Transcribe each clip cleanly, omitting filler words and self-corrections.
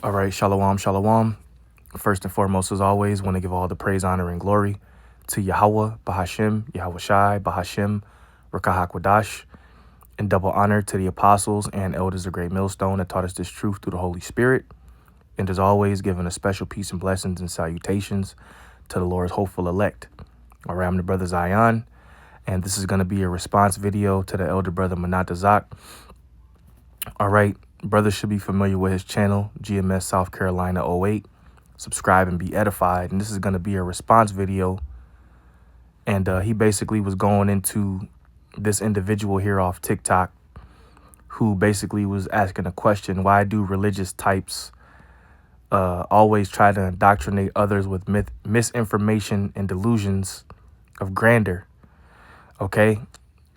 All right, shalom, shalom. First and foremost, as always, want to give all the praise, honor, and glory to Yahweh, Bahashim, Yahweh Shai, Bahashim, Rakahakwadash, and double honor to the apostles and elders of Great Millstone that taught us this truth through the Holy Spirit. And as always, giving a special peace and blessings and salutations to the Lord's hopeful elect. All right, I'm the brother Zion, and this is going to be a response video to the elder brother Manatazak. All right, brothers should be familiar with his channel, GMS South Carolina '08. Subscribe and be edified. And this is going to be a response video. And he basically was going into this individual here off TikTok who basically was asking a question: why do religious types always try to indoctrinate others with misinformation and delusions of grandeur? Okay,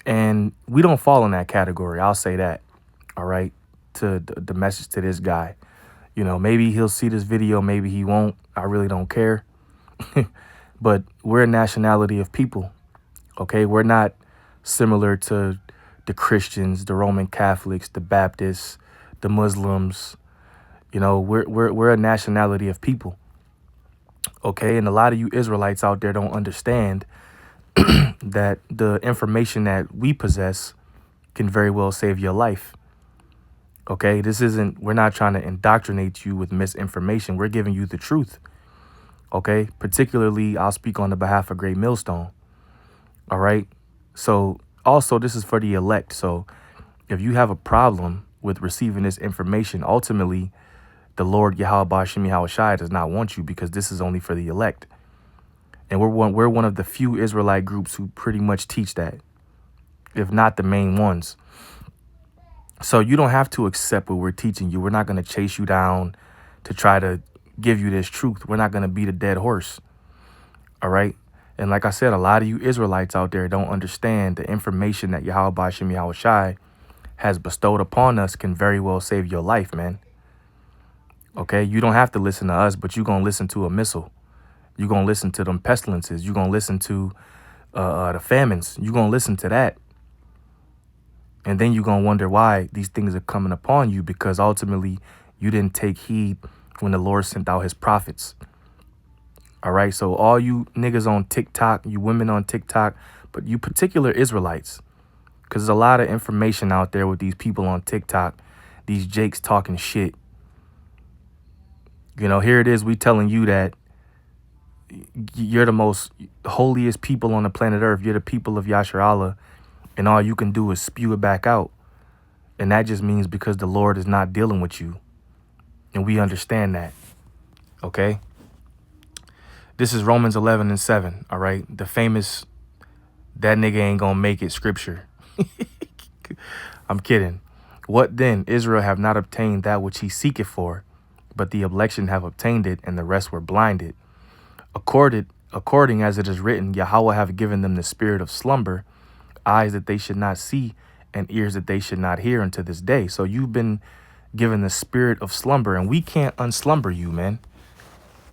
and we don't fall in that category. I'll say that. All right, to the message to this guy. You know, maybe he'll see this video, maybe he won't. I really don't care. But we're a nationality of people. Okay, we're not similar to the Christians, the Roman Catholics, the Baptists, the Muslims. You know, we're a nationality of people. Okay, and a lot of you Israelites out there don't understand that the information that we possess can very well save your life. Okay, we're not trying to indoctrinate you with misinformation. We're giving you the truth. Okay, particularly I'll speak on the behalf of Great Millstone. All right, so also this is for the elect. So if you have a problem with receiving this information, ultimately the Lord Yahweh Bashim Yahweh Shai does not want you, because this is only for the elect. And we're one of the few Israelite groups who pretty much teach that, if not the main ones. So you don't have to accept what we're teaching you. We're not going to chase you down to try to give you this truth. We're not going to beat a dead horse. All right. And like I said, a lot of you Israelites out there don't understand the information that Yahweh Bashim Yahweh Shai has bestowed upon us can very well save your life, man. Okay. You don't have to listen to us, but you're going to listen to a missile. You're going to listen to them pestilences. You're going to listen to the famines. You're going to listen to that. And then you're going to wonder why these things are coming upon you, because ultimately you didn't take heed when the Lord sent out his prophets. All right. So all you niggas on TikTok, you women on TikTok, but you particular Israelites, because there's a lot of information out there with these people on TikTok, these jakes talking shit. You know, here it is. We telling you that you're the most holiest people on the planet Earth. You're the people of Yashar Allah. And all you can do is spew it back out. And that just means because the Lord is not dealing with you. And we understand that. Okay? This is Romans 11:7. All right? The famous, that nigga ain't gonna make it scripture. I'm kidding. What then? Israel have not obtained that which he seeketh for, but the election have obtained it, and the rest were blinded. According as it is written, Yahweh have given them the spirit of slumber, eyes that they should not see, and ears that they should not hear unto this day. So you've been given the spirit of slumber, and we can't unslumber you, man.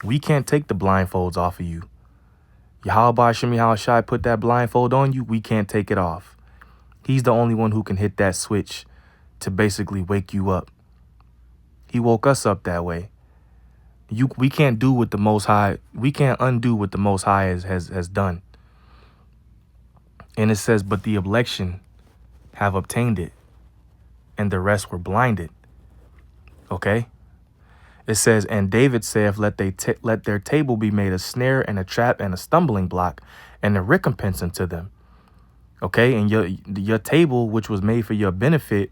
We can't take the blindfolds off of you. Yahweh Bashim Yahweh Shai put that blindfold on you. We can't take it off. He's the only one who can hit that switch to basically wake you up. He woke us up that way. We can't do what the Most High, we can't undo what the Most High has done. And it says, but the election have obtained it, and the rest were blinded. Okay? It says, and David saith, let their table be made a snare and a trap and a stumbling block, and a recompense unto them. Okay? And your table, which was made for your benefit,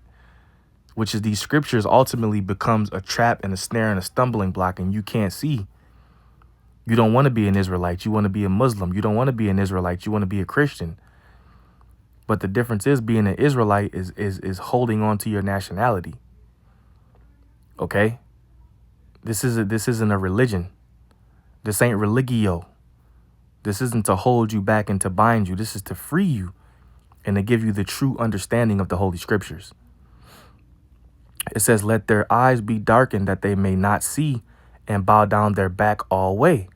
which is these scriptures, ultimately becomes a trap and a snare and a stumbling block, and you can't see. You don't want to be an Israelite. You want to be a Muslim. You don't want to be an Israelite. You want to be a Christian. But the difference is, being an Israelite is holding on to your nationality. Okay? This isn't a religion. This ain't religio. This isn't to hold you back and to bind you. This is to free you and to give you the true understanding of the Holy Scriptures. It says, let their eyes be darkened that they may not see, and bow down their back all way.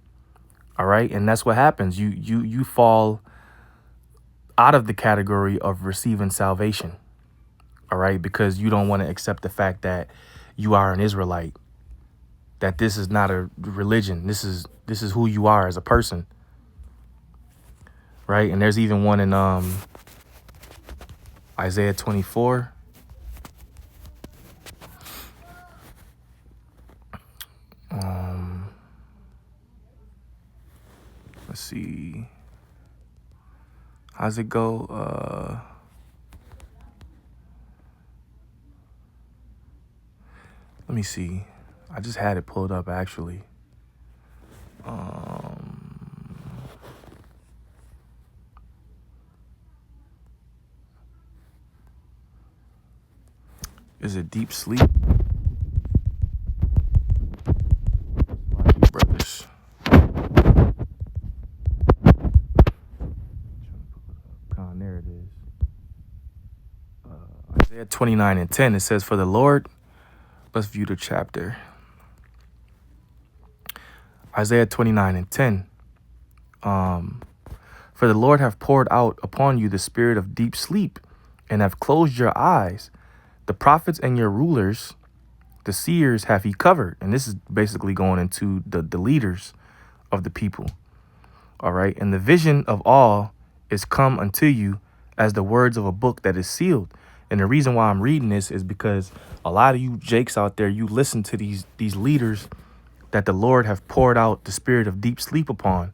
All right? And that's what happens. You fall out of the category of receiving salvation. All right? Because you don't want to accept the fact that you are an Israelite. that this is not a religion. This is who you are as a person, right? And there's even one in Isaiah 24. Let's see. How's it go? Let me see. I just had it pulled up actually. Is it deep sleep? Brothers. There it is. Isaiah 29:10. It says, "For the Lord," let's view the chapter. Isaiah 29:10. For the Lord hath poured out upon you the spirit of deep sleep, and have closed your eyes. The prophets and your rulers, the seers, have he covered. And this is basically going into the leaders of the people. All right. And the vision of all is come unto you as the words of a book that is sealed. And the reason why I'm reading this is because a lot of you Jakes out there, you listen to these leaders that the Lord have poured out the spirit of deep sleep upon.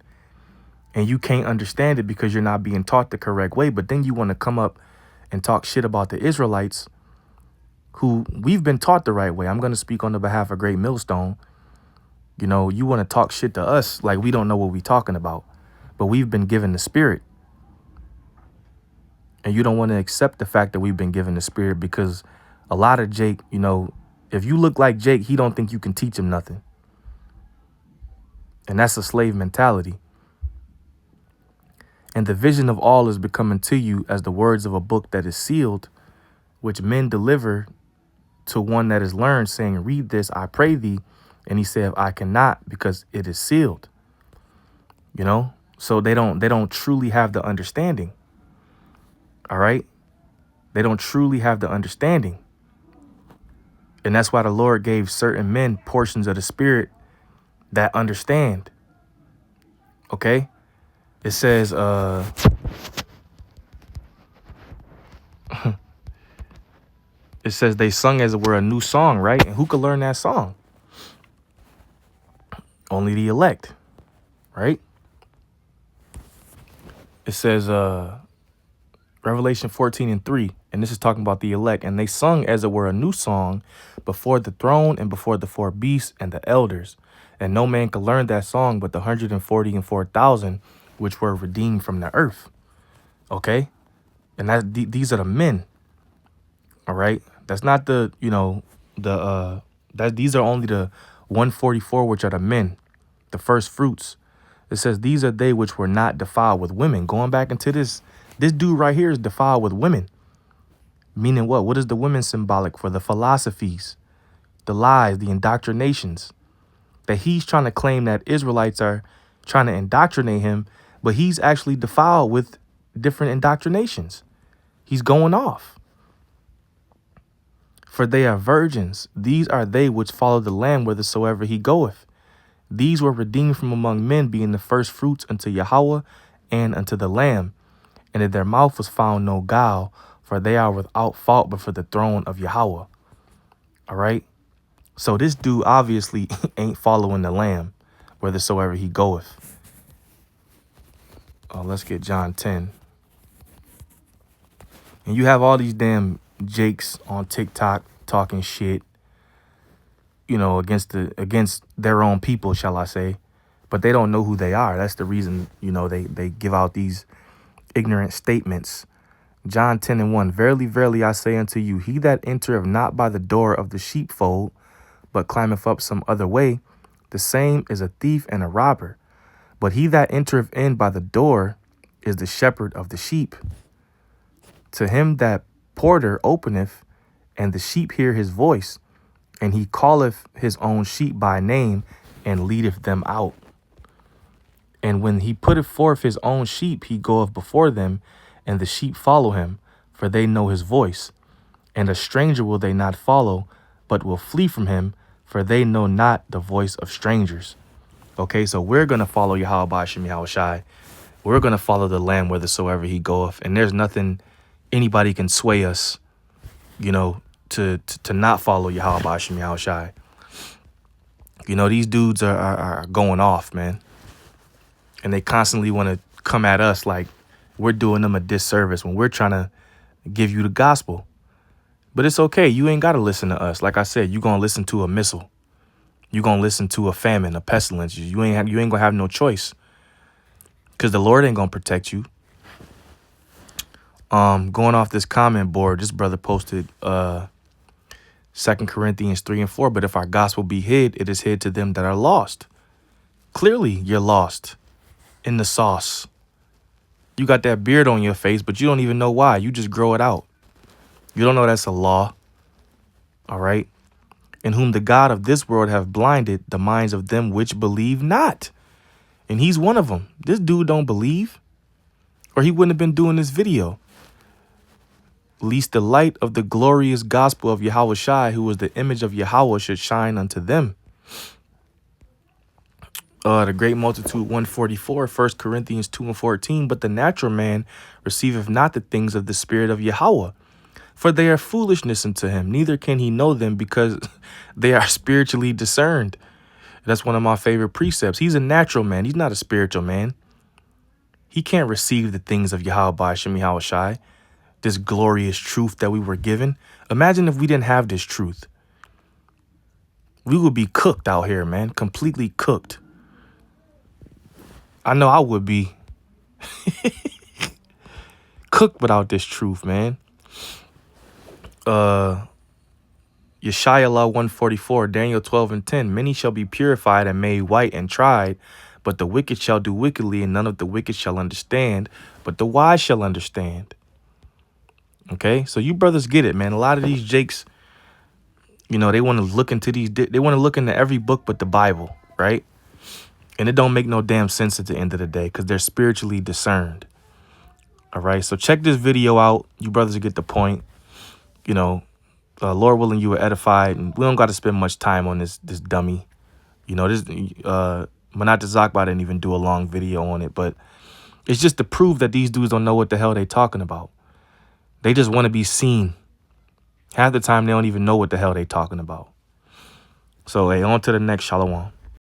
And you can't understand it because you're not being taught the correct way. But then you want to come up and talk shit about the Israelites who we've been taught the right way. I'm going to speak on the behalf of Great Millstone. You know, you want to talk shit to us like we don't know what we're talking about. But we've been given the spirit. And you don't want to accept the fact that we've been given the spirit because a lot of Jake, you know, if you look like Jake, he don't think you can teach him nothing. And that's a slave mentality. And the vision of all is becoming to you as the words of a book that is sealed, which men deliver to one that is learned, saying, read this, I pray thee. And he said, I cannot, because it is sealed. You know, so they don't truly have the understanding. All right. They don't truly have the understanding. And that's why the Lord gave certain men portions of the spirit that understand. OK, it says it says they sung as it were a new song. Right. And who could learn that song? Only the elect. Right. It says Revelation 14:3. And this is talking about the elect. And they sung as it were a new song before the throne and before the four beasts and the elders. And no man could learn that song but the 144,000 which were redeemed from the earth. OK, and that these are the men. All right. That's not the, you know, that these are only the 144, which are the men, the first fruits. It says these are they which were not defiled with women. Going back into this dude right here is defiled with women. Meaning what? What is the women symbolic for? The philosophies, the lies, the indoctrinations that he's trying to claim that Israelites are trying to indoctrinate him. But he's actually defiled with different indoctrinations. He's going off. For they are virgins. These are they which follow the Lamb whithersoever he goeth. These were redeemed from among men, being the first fruits unto Yahweh and unto the Lamb. And in their mouth was found no guile, for they are without fault before the throne of Yahweh. All right. So this dude obviously ain't following the Lamb whithersoever he goeth. Let's get John 10. And you have all these damn Jakes on TikTok talking shit, you know, against their own people, shall I say. But they don't know who they are. That's the reason, you know, they give out these ignorant statements. John 10:1. Verily, verily, I say unto you, he that entereth not by the door of the sheepfold, but climbeth up some other way, the same is a thief and a robber. But he that entereth in by the door is the shepherd of the sheep. To him that porter openeth, and the sheep hear his voice, and he calleth his own sheep by name, and leadeth them out. And when he putteth forth his own sheep, he goeth before them, and the sheep follow him, for they know his voice. And a stranger will they not follow, but will flee from him, for they know not the voice of strangers. Okay, so we're going to follow Yahweh Ba'ashem Yahweh Shai. We're going to follow the Lamb whithersoever he goeth. And there's nothing anybody can sway us, you know, to not follow Yahweh Ba'ashem Yahweh Shai. You know, these dudes are going off, man. And they constantly want to come at us like we're doing them a disservice when we're trying to give you the gospel. But it's okay. You ain't got to listen to us. Like I said, you're going to listen to a missile. You're going to listen to a famine, a pestilence. You ain't going to have no choice. Because the Lord ain't going to protect you. Going off this comment board, this brother posted 2 Corinthians 3 and 4. But if our gospel be hid, it is hid to them that are lost. Clearly, you're lost in the sauce. You got that beard on your face, but you don't even know why. You just grow it out. You don't know that's a law. All right. In whom the God of this world have blinded the minds of them which believe not. And he's one of them. This dude don't believe, or he wouldn't have been doing this video. Lest the light of the glorious gospel of Yahweh Shai, who was the image of Yahweh, should shine unto them. The great multitude 144, 1 Corinthians 2 and 14. But the natural man receiveth not the things of the spirit of Yahweh, for they are foolishness unto him. Neither can he know them, because they are spiritually discerned. That's one of my favorite precepts. He's a natural man. He's not a spiritual man. He can't receive the things of Yahweh Ba'ashem Yahweh Shai, this glorious truth that we were given. Imagine if we didn't have this truth. We would be cooked out here, man. Completely cooked. I know I would be cooked without this truth, man. Yeshayah 144, Daniel 12 and 10. Many shall be purified and made white and tried, but the wicked shall do wickedly, and none of the wicked shall understand, but the wise shall understand. Okay, so you brothers get it, man. A lot of these jakes, you know, they want to look into they want to look into every book but the Bible, right? And it don't make no damn sense at the end of the day, because they're spiritually discerned. All right, so check this video out. You brothers get the point. You know, Lord willing, you were edified, and we don't got to spend much time on this dummy. You know, this Manat Zakba didn't even do a long video on it, but it's just to prove that these dudes don't know what the hell they talking about. They just want to be seen. Half the time, they don't even know what the hell they talking about. So, hey, on to the next. Shalom.